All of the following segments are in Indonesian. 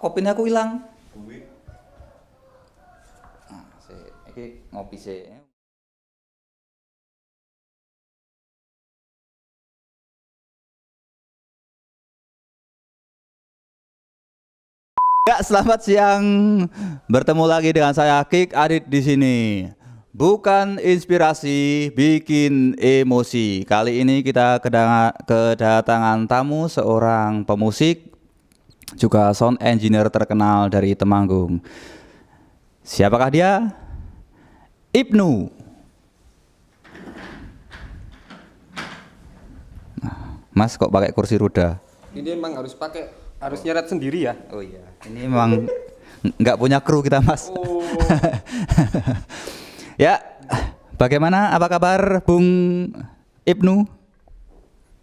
Kopine aku ilang. Nah, iki ngopi sih. Ya, selamat siang. Bertemu lagi dengan saya Kik Adit di sini. Bukan inspirasi, bikin emosi. Kali ini kita kedatangan tamu seorang pemusik, juga sound engineer terkenal dari Temanggung. Siapakah dia? Ibnu. Mas kok pakai kursi roda? Ini emang harus nyeret sendiri ya. Oh iya, ini memang nggak punya kru kita, Mas. Oh. Ya, bagaimana? Apa kabar, Bung Ibnu?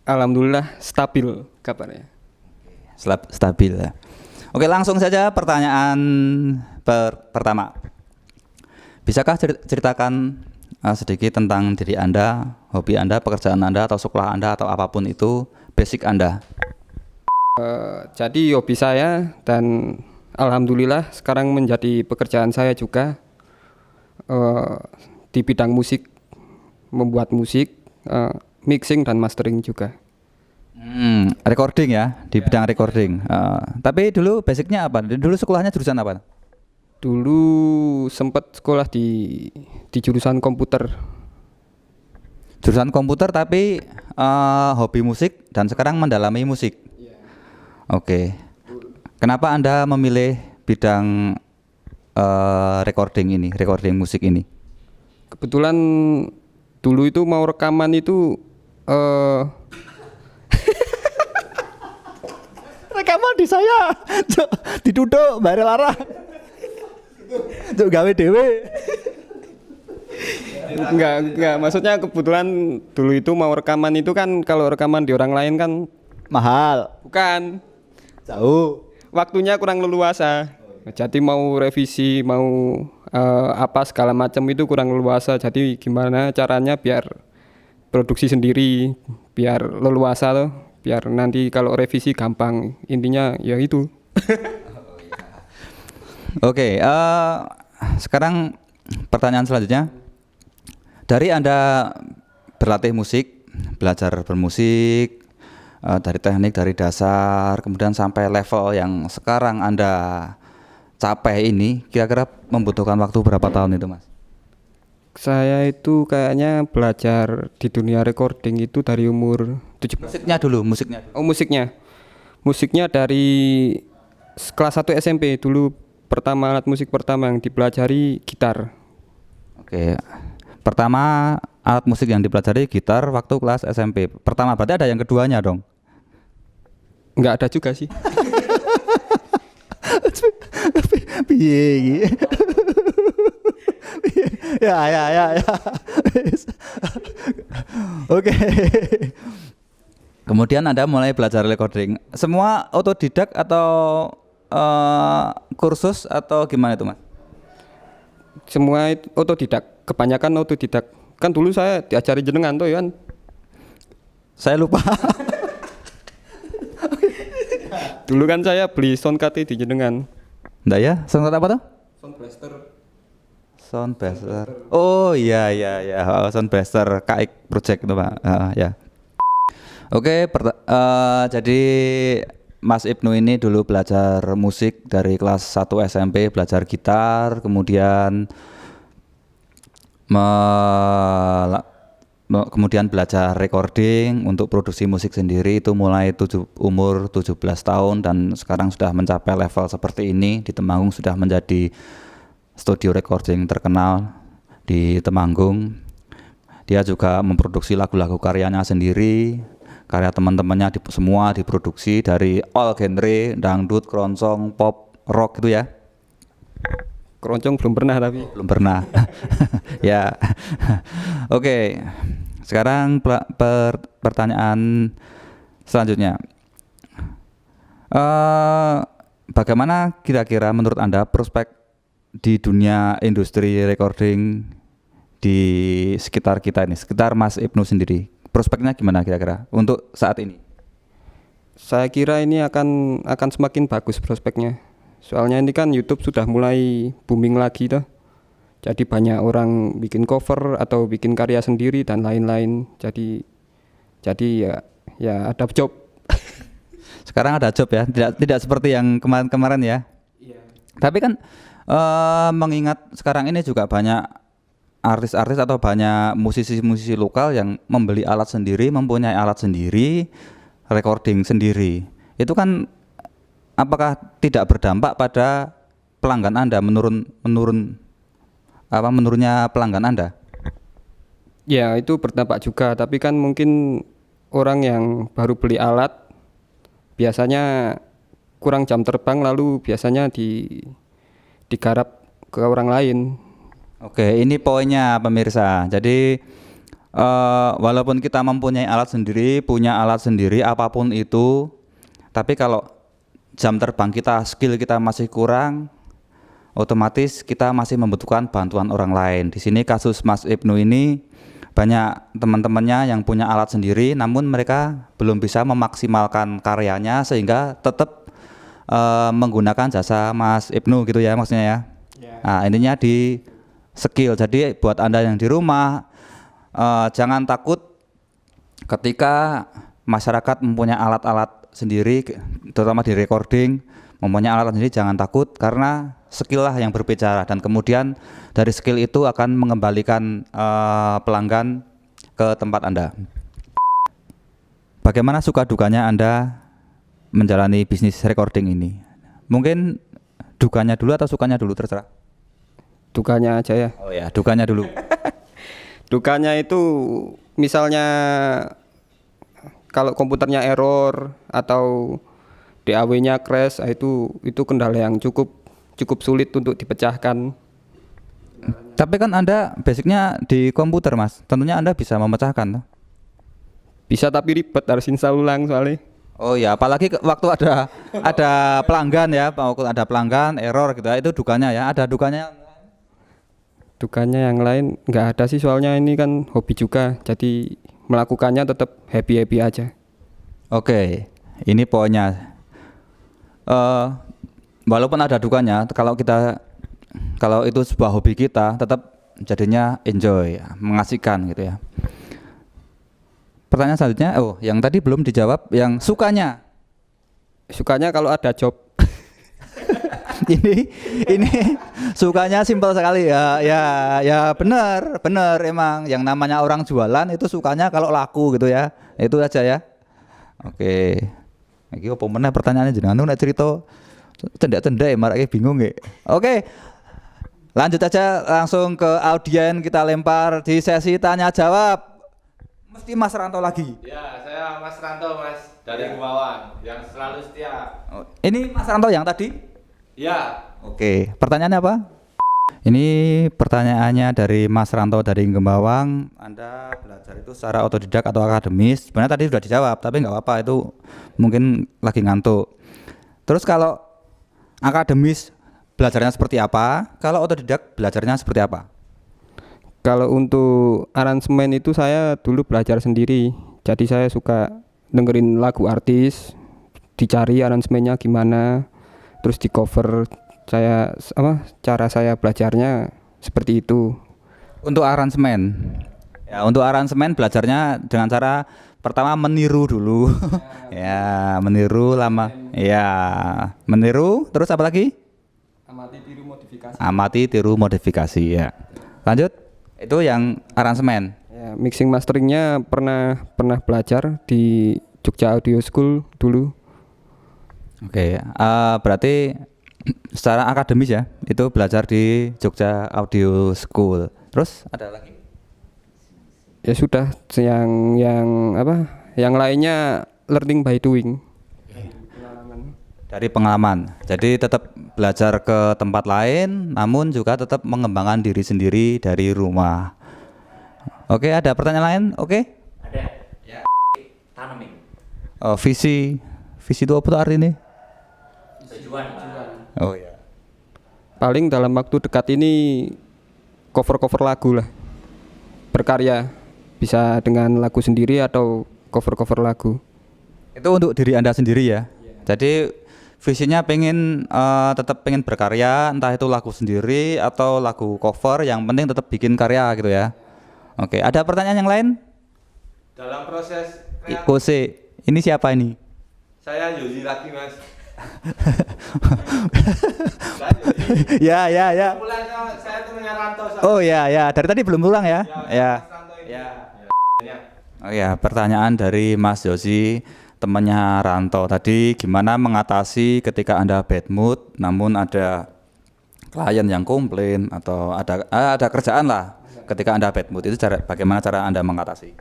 Alhamdulillah stabil kabarnya. Stabil ya. Oke, langsung saja pertanyaan pertama. Bisakah ceritakan sedikit tentang diri Anda, hobi Anda, pekerjaan Anda, atau sekolah Anda, atau apapun itu, basic Anda? Jadi hobi saya dan alhamdulillah sekarang menjadi pekerjaan saya juga di bidang musik, membuat musik, mixing dan mastering juga. Recording ya, di bidang recording. Tapi dulu basicnya apa? Dulu sekolahnya jurusan apa? Dulu sempat sekolah di jurusan komputer. Jurusan komputer tapi hobi musik dan sekarang mendalami musik. Oke. Kenapa Anda memilih bidang recording musik ini? Kebetulan dulu itu mau rekaman itu Rekaman di saya. Diduduk bare lara. Cuk gawe dhewe. enggak, maksudnya kebetulan dulu itu mau rekaman itu kan kalau rekaman di orang lain kan Mahal. bukan, Jauh. waktunya kurang leluasa. Jadi mau revisi, mau apa segala macam itu kurang leluasa. Jadi gimana caranya biar produksi sendiri, biar leluasa loh, biar nanti kalau revisi gampang. Intinya ya itu. Oke, sekarang pertanyaan selanjutnya. Dari Anda berlatih musik, belajar bermusik, dari teknik, dari dasar, kemudian sampai level yang sekarang Anda capai ini, kira-kira membutuhkan waktu berapa tahun itu, Mas? Saya itu kayaknya belajar di dunia recording itu dari umur 17. Musiknya dulu. Oh, musiknya. Musiknya dari kelas 1 SMP dulu. Pertama alat musik pertama yang dipelajari gitar. Oke. Pertama alat musik yang dipelajari gitar waktu kelas SMP. Pertama berarti ada yang keduanya dong. Enggak ada juga sih. Piye iki? Ya. Oke. Kemudian Anda mulai belajar recording. Semua otodidak atau kursus atau gimana itu, Mas? Semua otodidak, kebanyakan otodidak. Kan dulu saya diajari jenengan tuh ya kan. Saya lupa. Dulu kan saya beli sound card di jenengan. Enggak ya? Sound apa tuh? Sound blaster. Sound blaster. Oh iya. Sound blaster KX Project itu, Pak. Ya. Oke, jadi Mas Ibnu ini dulu belajar musik dari kelas 1 SMP, belajar gitar, kemudian kemudian belajar recording untuk produksi musik sendiri itu mulai umur 17 tahun dan sekarang sudah mencapai level seperti ini. Di Temanggung sudah menjadi studio recording terkenal di Temanggung. Dia juga memproduksi lagu-lagu karyanya sendiri. Karya teman-temannya semua diproduksi dari all genre, dangdut, keroncong, pop, rock itu ya. Keroncong belum pernah tapi. Belum pernah. Ya. Oke. Sekarang pertanyaan selanjutnya. Bagaimana kira-kira menurut Anda prospek di dunia industri recording di sekitar kita ini, sekitar Mas Ibnu sendiri? Prospeknya gimana kira-kira untuk saat ini? Saya kira ini akan semakin bagus prospeknya. Soalnya ini kan YouTube sudah mulai booming lagi tuh. Jadi banyak orang bikin cover atau bikin karya sendiri dan lain-lain. Jadi ya ada job. Sekarang ada job ya, tidak seperti yang kemarin-kemarin ya. Iya. Tapi kan mengingat sekarang ini juga banyak artis-artis atau banyak musisi-musisi lokal yang membeli alat sendiri, mempunyai alat sendiri, recording sendiri. Itu kan apakah tidak berdampak pada pelanggan Anda, menurunnya pelanggan Anda? Ya itu berdampak juga, tapi kan mungkin orang yang baru beli alat biasanya kurang jam terbang, lalu biasanya digarap ke orang lain. Oke, ini poinnya pemirsa. Jadi walaupun kita mempunyai alat sendiri, punya alat sendiri apapun itu, tapi kalau jam terbang kita, skill kita masih kurang, otomatis kita masih membutuhkan bantuan orang lain. Di sini kasus Mas Ibnu ini banyak teman-temannya yang punya alat sendiri, namun mereka belum bisa memaksimalkan karyanya sehingga tetap menggunakan jasa Mas Ibnu gitu ya maksudnya ya. Nah, intinya di skill. Jadi buat Anda yang di rumah jangan takut ketika masyarakat mempunyai alat-alat sendiri, terutama di recording, mempunyai alat sendiri, jangan takut karena skill lah yang berbicara, dan kemudian dari skill itu akan mengembalikan pelanggan ke tempat Anda. Bagaimana suka dukanya Anda menjalani bisnis recording ini? Mungkin dukanya dulu atau sukanya dulu, terserah. Dukanya aja ya. Oh ya, dukanya dulu. Dukanya itu misalnya kalau komputernya error atau DAW-nya crash, itu kendala yang cukup sulit untuk dipecahkan. Tapi kan Anda basicnya di komputer Mas, tentunya Anda bisa memecahkan toh? Bisa tapi ribet, harus install ulang soalnya. Oh ya, apalagi waktu ada pelanggan ya, waktu ada pelanggan error gitu ya, itu dukanya ya. Ada dukanya? Dukanya yang lain nggak ada sih, soalnya ini kan hobi juga, jadi melakukannya tetap happy aja. Oke, ini poinnya. Walaupun ada dukanya, kalau itu sebuah hobi kita, tetap jadinya enjoy, mengasihkan gitu ya. Pertanyaan selanjutnya, yang tadi belum dijawab, yang sukanya. Sukanya kalau ada job. ini sukanya simpel sekali ya benar emang yang namanya orang jualan itu sukanya kalau laku gitu ya, itu aja ya. Oke, iki opo meneh pertanyaannya jenengan nek cerita cendak-cendak marake bingung nggih. Oke, lanjut aja langsung ke audien, kita lempar di sesi tanya jawab. Mesti Mas Ranto lagi. Ya, saya Mas Ranto, Mas, dari Gumawan yang selalu setia. Ini Mas Ranto yang tadi? Ya. Oke, pertanyaannya apa? Ini pertanyaannya dari Mas Ranto dari Gembawang. Anda belajar itu secara otodidak atau akademis? Sebenarnya tadi sudah dijawab, tapi nggak apa-apa, itu mungkin lagi ngantuk. Terus kalau akademis belajarnya seperti apa? Kalau otodidak belajarnya seperti apa? Kalau untuk aransemen itu saya dulu belajar sendiri. Jadi saya suka dengerin lagu artis, dicari aransemennya gimana, terus di cover. Cara saya belajarnya seperti itu. Untuk aransemen. Ya, untuk aransemen belajarnya dengan cara pertama meniru dulu. Ya, meniru lama. Ya, meniru, terus apa lagi? Amati, tiru, modifikasi ya. Lanjut. Itu yang aransemen. Ya, mixing masteringnya pernah belajar di Jogja Audio School dulu. Oke, berarti secara akademis ya, itu belajar di Jogja Audio School. Terus ada lagi? Ya sudah, yang lainnya learning by doing. Dari pengalaman. Jadi tetap belajar ke tempat lain, namun juga tetap mengembangkan diri sendiri dari rumah. Oke, ada pertanyaan lain? Oke? Ada. Ya. Tanaming. Visi itu apa tuh artinya? Tujuan. Oh ya. Paling dalam waktu dekat ini cover lagu lah. Berkarya, bisa dengan lagu sendiri atau cover lagu. Itu untuk diri Anda sendiri ya. Jadi visinya pengen tetap pengen berkarya, entah itu lagu sendiri atau lagu cover, yang penting tetap bikin karya gitu ya. Oke, ada pertanyaan yang lain? Dalam proses kreatif, Kose, ini siapa ini? saya Yozi lagi mas. Ya, ya, ya. Kebetulan saya temennya Ranto. Oh ya, ya. Dari tadi belum pulang ya? Ya. Mas Ranto ini. Ya. Ya. Oh ya, pertanyaan dari Mas Yosi, temannya Ranto tadi, gimana mengatasi ketika Anda bad mood, namun ada klien yang komplain atau ada kerjaan lah ketika Anda bad mood, itu bagaimana cara Anda mengatasi?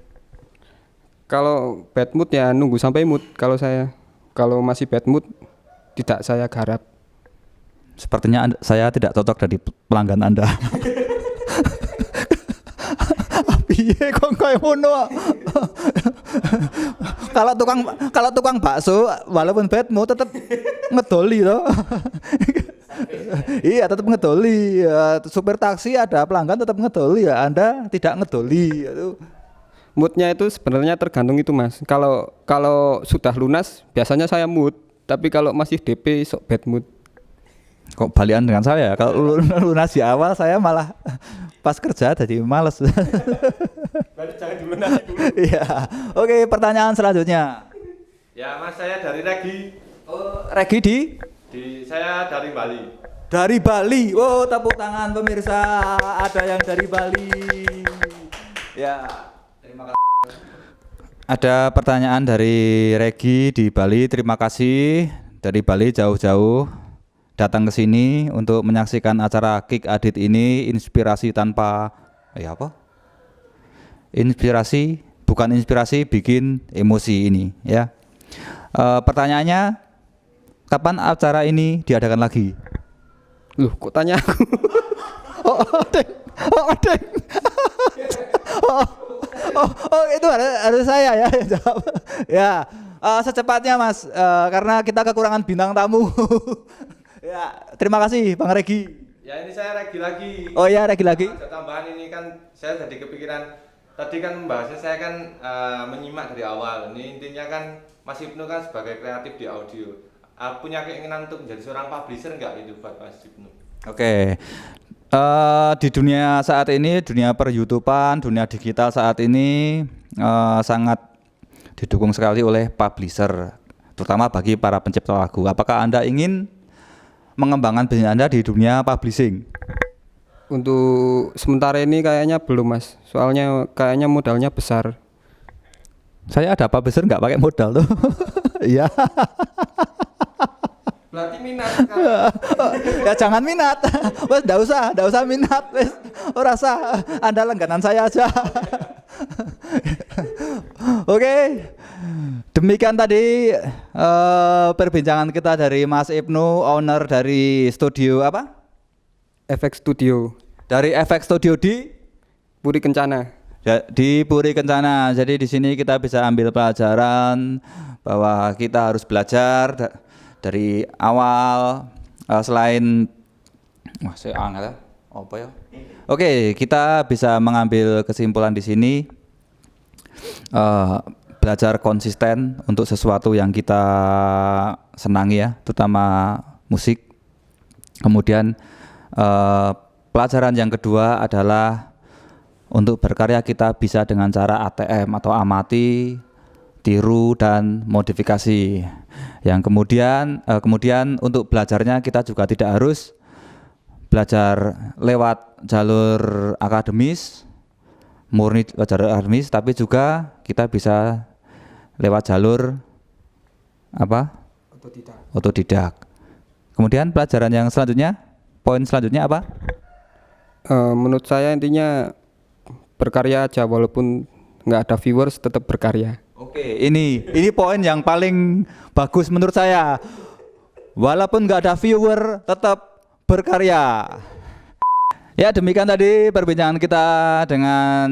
Kalau bad mood ya nunggu sampai mood. Kalau masih bad mood tidak saya garap. Sepertinya saya tidak cocok dari pelanggan Anda. Piye kok kayak ngono? Kalau tukang bakso walaupun bad mood tetap ngedoli toh. Iya, tetap ngedoli. Ya, supir taksi ada pelanggan tetap ngedoli ya. Anda tidak ngedoli itu. Moodnya itu sebenarnya tergantung itu mas. Kalau sudah lunas biasanya saya mood. Tapi kalau masih DP sok bad mood. Kok balian dengan saya? Kalau lunas di awal saya malah pas kerja jadi males. Berarti jangan dilunasi dulu. Iya. Oke, pertanyaan selanjutnya. Ya mas, saya dari Regi. Regi Saya dari Bali. dari Bali. Oh, tepuk tangan pemirsa. Ada yang dari Bali. Ya, terima kasih. Ada pertanyaan dari Regi di Bali. Terima kasih dari Bali jauh-jauh datang ke sini untuk menyaksikan acara Kick Adit ini. Inspirasi tanpa apa? Inspirasi, bukan inspirasi, bikin emosi ini ya. Pertanyaannya, kapan acara ini diadakan lagi? Loh, kok tanya aku? Deng. Itu harus saya ya yang jawab. Ya, secepatnya Mas, karena kita kekurangan bintang tamu. Ya, terima kasih Bang Regi. Ya ini saya Regi lagi. Oh ya, Regi lagi. Ada tambahan ini kan saya jadi kepikiran. Tadi kan membahasnya saya kan menyimak dari awal. Ini intinya kan Mas Ibnu kan sebagai kreatif di audio. Punya keinginan untuk menjadi seorang publisher enggak itu buat Mas Ibnu? Oke. Di dunia saat ini, dunia per-YouTubean, dunia digital saat ini sangat didukung sekali oleh publisher, terutama bagi para pencipta lagu. Apakah Anda ingin mengembangkan bisnis Anda di dunia publishing? Untuk sementara ini kayaknya belum mas. Soalnya kayaknya modalnya besar. Saya ada publisher nggak pakai modal tuh. Iya. Berarti minat sekarang. Ya jangan minat. Wes enggak usah minat wes. Ora usah. Anda langganan saya aja. Oke. Demikian tadi perbincangan kita dari Mas Ibnu, owner dari studio apa? Efek Studio Dari Efek Studio di Puri Kencana. di Puri Kencana. Jadi di sini kita bisa ambil pelajaran bahwa kita harus belajar dari awal, selain saya angkat apa ya? Oke, kita bisa mengambil kesimpulan di sini, belajar konsisten untuk sesuatu yang kita senangi ya, terutama musik. Kemudian pelajaran yang kedua adalah untuk berkarya kita bisa dengan cara ATM atau amati, tiru dan modifikasi. Yang kemudian untuk belajarnya kita juga tidak harus belajar lewat jalur akademis, murni jalur akademis, tapi juga kita bisa lewat jalur apa? Otodidak. Kemudian pelajaran yang selanjutnya, poin selanjutnya apa? Menurut saya intinya berkarya aja, walaupun nggak ada viewers tetap berkarya. Oke, ini poin yang paling bagus menurut saya. Walaupun nggak ada viewer, tetap berkarya. Ya, demikian tadi perbincangan kita dengan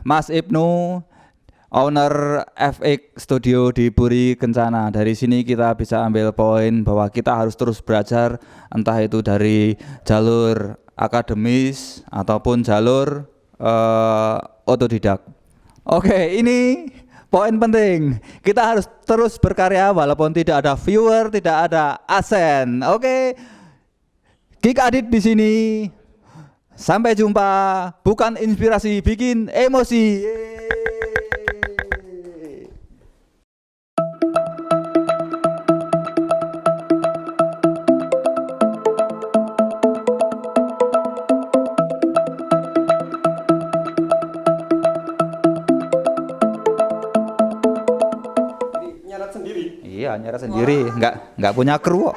Mas Ibnu, owner FX Studio di Puri Kencana. Dari sini kita bisa ambil poin bahwa kita harus terus belajar, entah itu dari jalur akademis ataupun jalur otodidak. Oke, ini Poin penting, kita harus terus berkarya walaupun tidak ada viewer, tidak ada AdSense. Oke. Geek Adit di sini. Sampai jumpa. Bukan inspirasi, bikin emosi. Yeay. Nyarat sendiri. Iya, nyara sendiri, nggak punya kru kok.